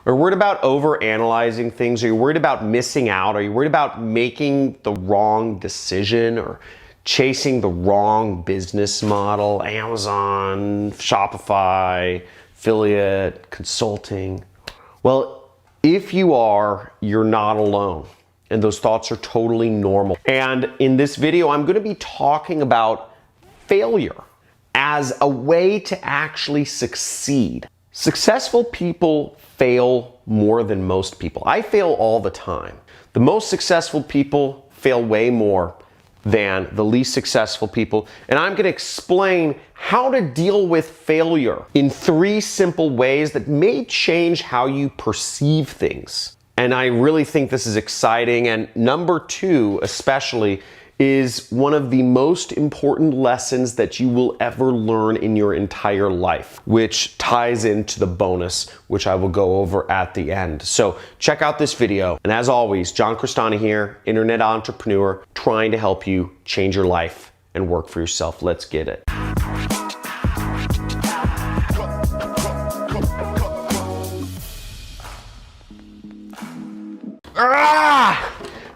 Are you worried about overanalyzing things? Are you worried about missing out? Are you worried about making the wrong decision or chasing the wrong business model? Amazon, Shopify, affiliate, consulting. Well, if you are, you're not alone. And those thoughts are totally normal. And in this video, I'm gonna be talking about failure as a way to actually succeed. Successful people fail more than most people. I fail all the time. The most successful people fail way more than the least successful people. And I'm gonna explain how to deal with failure in 3 simple ways that may change how you perceive things. And I really think this is exciting. And number 2, especially, is one of the most important lessons that you will ever learn in your entire life, which ties into the bonus, which I will go over at the end. So check out this video. And as always, John Crestani here, internet entrepreneur, trying to help you change your life and work for yourself. Let's get it.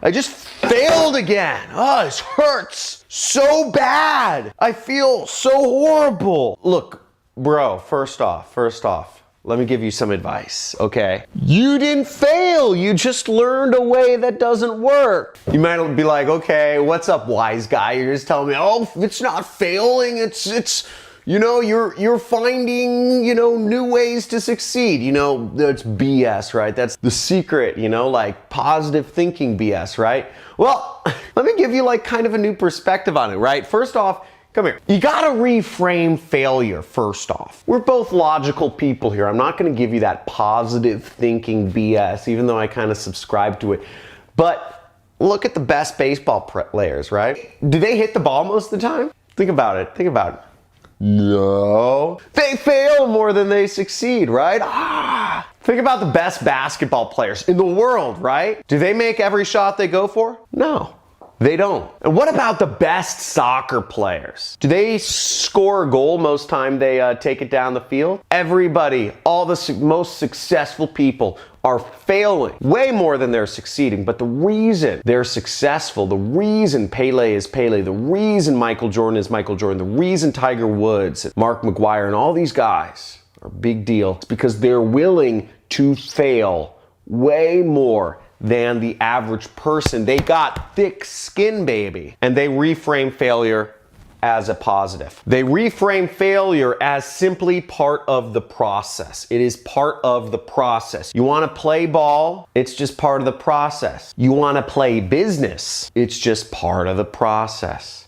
I just failed again. Oh, this hurts so bad. I feel so horrible. Look, bro, first off, let me give you some advice, okay? You didn't fail. You just learned a way that doesn't work. You might be like, okay, what's up, wise guy? You're just telling me, oh, it's not failing. It's you know, you're finding, you know, new ways to succeed. You know, that's BS, right? That's the secret, you know, like positive thinking BS, right? Well, let me give you like kind of a new perspective on it, right? First off, come here. You gotta reframe failure first off. We're both logical people here. I'm not gonna give you that positive thinking BS, even though I kind of subscribe to it. But look at the best baseball players, right? Do they hit the ball most of the time? Think about it. No. They fail more than they succeed, right? Think about the best basketball players in the world, right? Do they make every shot they go for? No, they don't. And what about the best soccer players? Do they score a goal most time they take it down the field? Everybody, all the most successful people are failing way more than they're succeeding. But the reason they're successful, the reason Pele is Pele, the reason Michael Jordan is Michael Jordan, the reason Tiger Woods, Mark McGwire, and all these guys are big deal, it's because they're willing to fail way more than the average person. They got thick skin, baby. And they reframe failure as a positive. They reframe failure as simply part of the process. It is part of the process. You want to play ball? It's just part of the process. You want to play business? It's just part of the process.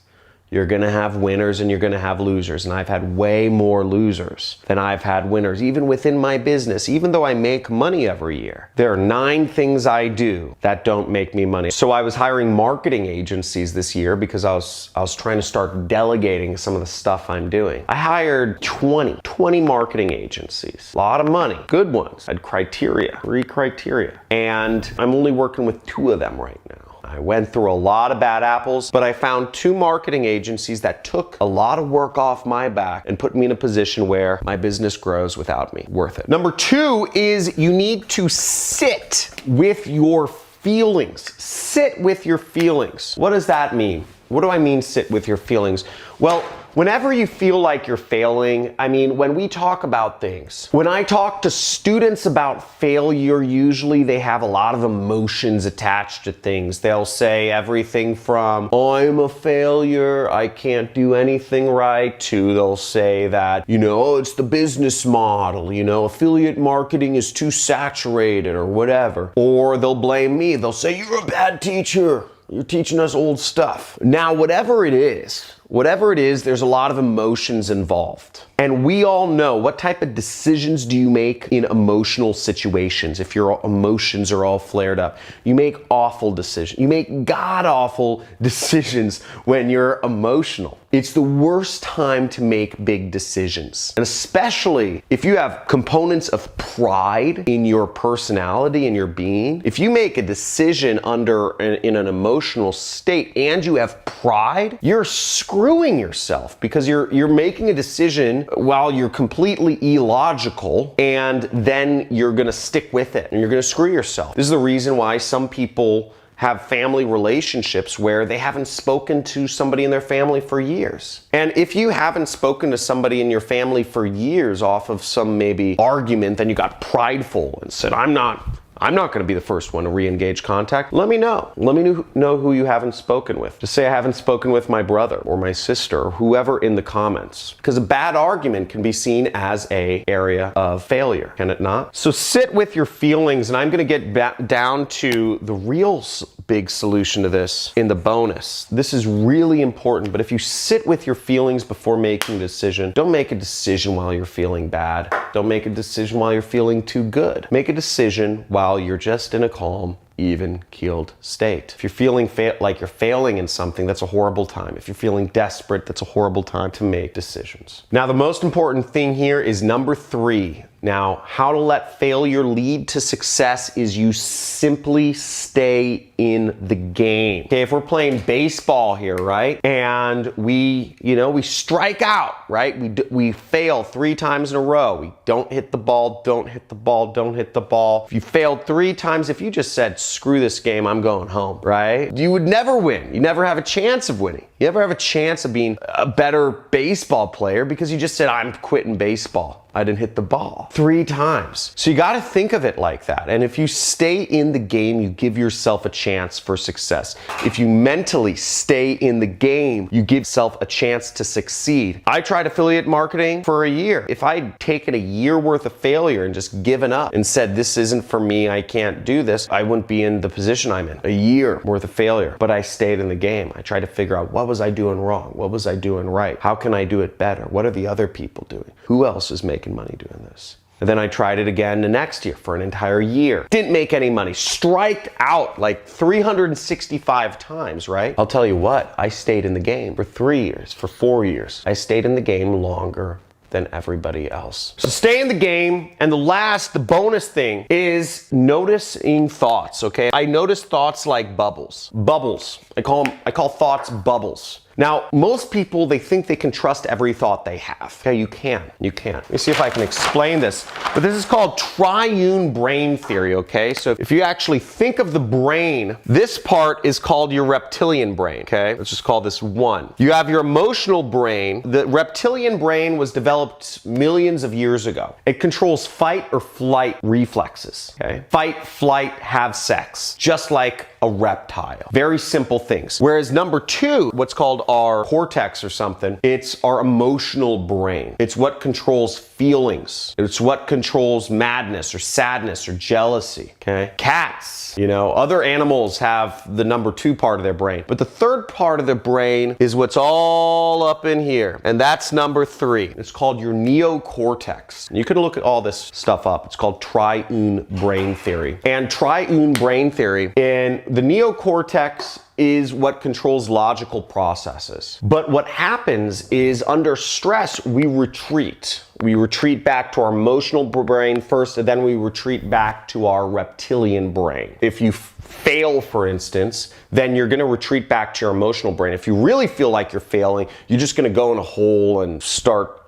You're gonna have winners and you're gonna have losers. And I've had way more losers than I've had winners, even within my business, even though I make money every year. There are 9 things I do that don't make me money. So I was hiring marketing agencies this year because I was trying to start delegating some of the stuff I'm doing. I hired 20 marketing agencies. A lot of money, good ones. I had criteria, 3 criteria. And I'm only working with 2 of them right now. I went through a lot of bad apples, but I found 2 marketing agencies that took a lot of work off my back and put me in a position where my business grows without me. Worth it. Number 2 is you need to sit with your feelings. Sit with your feelings. What does that mean? What do I mean sit with your feelings? Well, whenever you feel like you're failing, I mean, when we talk about things, when I talk to students about failure, usually they have a lot of emotions attached to things. They'll say everything from, I'm a failure, I can't do anything right, to they'll say that, you know, oh, it's the business model, you know, affiliate marketing is too saturated or whatever. Or they'll blame me. They'll say, you're a bad teacher. You're teaching us old stuff. Now, whatever it is, there's a lot of emotions involved. And we all know, what type of decisions do you make in emotional situations if your emotions are all flared up? You make awful decisions. You make god-awful decisions when you're emotional. It's the worst time to make big decisions. And especially if you have components of pride in your personality and your being. If you make a decision in an emotional state and you have pride, you're screwing yourself because you're making a decision while you're completely illogical, and then you're gonna stick with it and you're gonna screw yourself. This is the reason why some people have family relationships where they haven't spoken to somebody in their family for years. And if you haven't spoken to somebody in your family for years off of some maybe argument, then you got prideful and said, I'm not going to be the first one to re-engage contact. Let me know. Let me know who you haven't spoken with. Just say I haven't spoken with my brother or my sister or whoever in the comments. Because a bad argument can be seen as an area of failure, can it not? So sit with your feelings, and I'm going to get down to the real big solution to this in the bonus. This is really important, but if you sit with your feelings before making a decision, don't make a decision while you're feeling bad. Don't make a decision while you're feeling too good. Make a decision while you're just in a calm, even-keeled state. If you're feeling like you're failing in something, that's a horrible time. If you're feeling desperate, that's a horrible time to make decisions. Now, the most important thing here is number 3. Now, how to let failure lead to success is you simply stay in the game. Okay, if we're playing baseball here, right? And we strike out, right? We fail 3 times in a row. We don't hit the ball, don't hit the ball, don't hit the ball. If you failed 3 times, if you just said, screw this game, I'm going home, right? You would never win. You never have a chance of winning. You never have a chance of being a better baseball player because you just said, I'm quitting baseball. I didn't hit the ball 3 times. So you got to think of it like that. And if you stay in the game, you give yourself a chance for success. If you mentally stay in the game, you give yourself a chance to succeed. I tried affiliate marketing for a year. If I'd taken a year worth of failure and just given up and said, this isn't for me, I can't do this, I wouldn't be in the position I'm in. A year worth of failure. But I stayed in the game. I tried to figure out, what was I doing wrong? What was I doing right? How can I do it better? What are the other people doing? Who else is making money doing this? And then I tried it again the next year for an entire year. Didn't make any money. Striked out like 365 times, right? I'll tell you what, I stayed in the game for 3 years, for 4 years. I stayed in the game longer than everybody else. So stay in the game. And the bonus thing is noticing thoughts, okay? I notice thoughts like bubbles. Bubbles. I call thoughts bubbles. Now, most people, they think they can trust every thought they have. Okay, you can't. Let me see if I can explain this. But this is called triune brain theory, okay? So if you actually think of the brain, this part is called your reptilian brain, okay? Let's just call this 1. You have your emotional brain. The reptilian brain was developed millions of years ago. It controls fight or flight reflexes, okay? Fight, flight, have sex, just like a reptile. Very simple things. Whereas number 2, what's called our cortex or something, it's our emotional brain. It's what controls feelings. It's what controls madness or sadness or jealousy, okay? Cats, other animals have the number 2 part of their brain. But the 3rd part of the brain is what's all up in here. And that's number 3. It's called your neocortex. And you can look at all this stuff up. It's called triune brain theory. And triune brain theory, in the neocortex is what controls logical processes. But what happens is under stress, we retreat. We retreat back to our emotional brain first, and then we retreat back to our reptilian brain. If you fail, for instance, then you're gonna retreat back to your emotional brain. If you really feel like you're failing, you're just gonna go in a hole and start,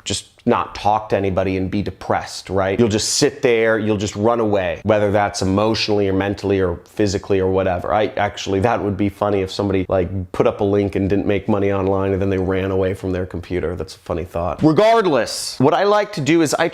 just not talk to anybody and be depressed, right? You'll just sit there, you'll just run away, whether that's emotionally or mentally or physically or whatever. That would be funny if somebody put up a link and didn't make money online and then they ran away from their computer. That's a funny thought. Regardless, what I like to do is I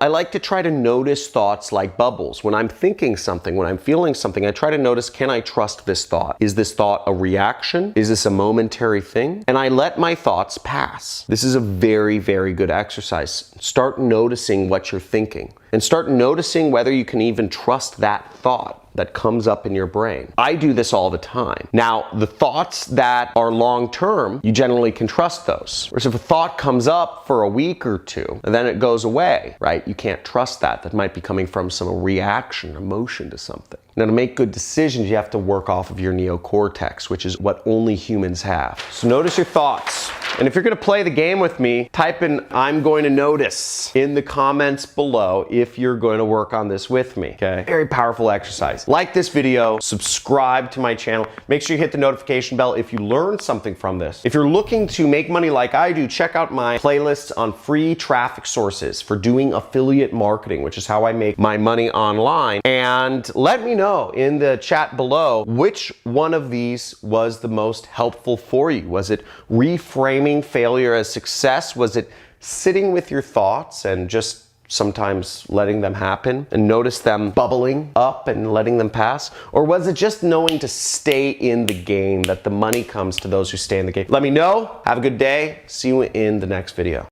like to try to notice thoughts like bubbles. When I'm thinking something, when I'm feeling something, I try to notice, can I trust this thought? Is this thought a reaction? Is this a momentary thing? And I let my thoughts pass. This is a very, very good exercise. Start noticing what you're thinking. and start noticing whether you can even trust that thought that comes up in your brain. I do this all the time. Now, the thoughts that are long-term, you generally can trust those. Whereas if a thought comes up for a week or two, and then it goes away, right? You can't trust that. That might be coming from some reaction, emotion to something. Now, to make good decisions, you have to work off of your neocortex, which is what only humans have. So notice your thoughts. And if you're gonna play the game with me, type in "I'm going to notice" in the comments below if you're going to work on this with me, okay? Very powerful exercise. Like this video, subscribe to my channel. Make sure you hit the notification bell if you learned something from this. If you're looking to make money like I do, check out my playlists on free traffic sources for doing affiliate marketing, which is how I make my money online. And let me know in the chat below which one of these was the most helpful for you. Was it reframing failure as success? Was it sitting with your thoughts and just sometimes letting them happen and notice them bubbling up and letting them pass? Or was it just knowing to stay in the game, that the money comes to those who stay in the game? Let me know. Have a good day. See you in the next video.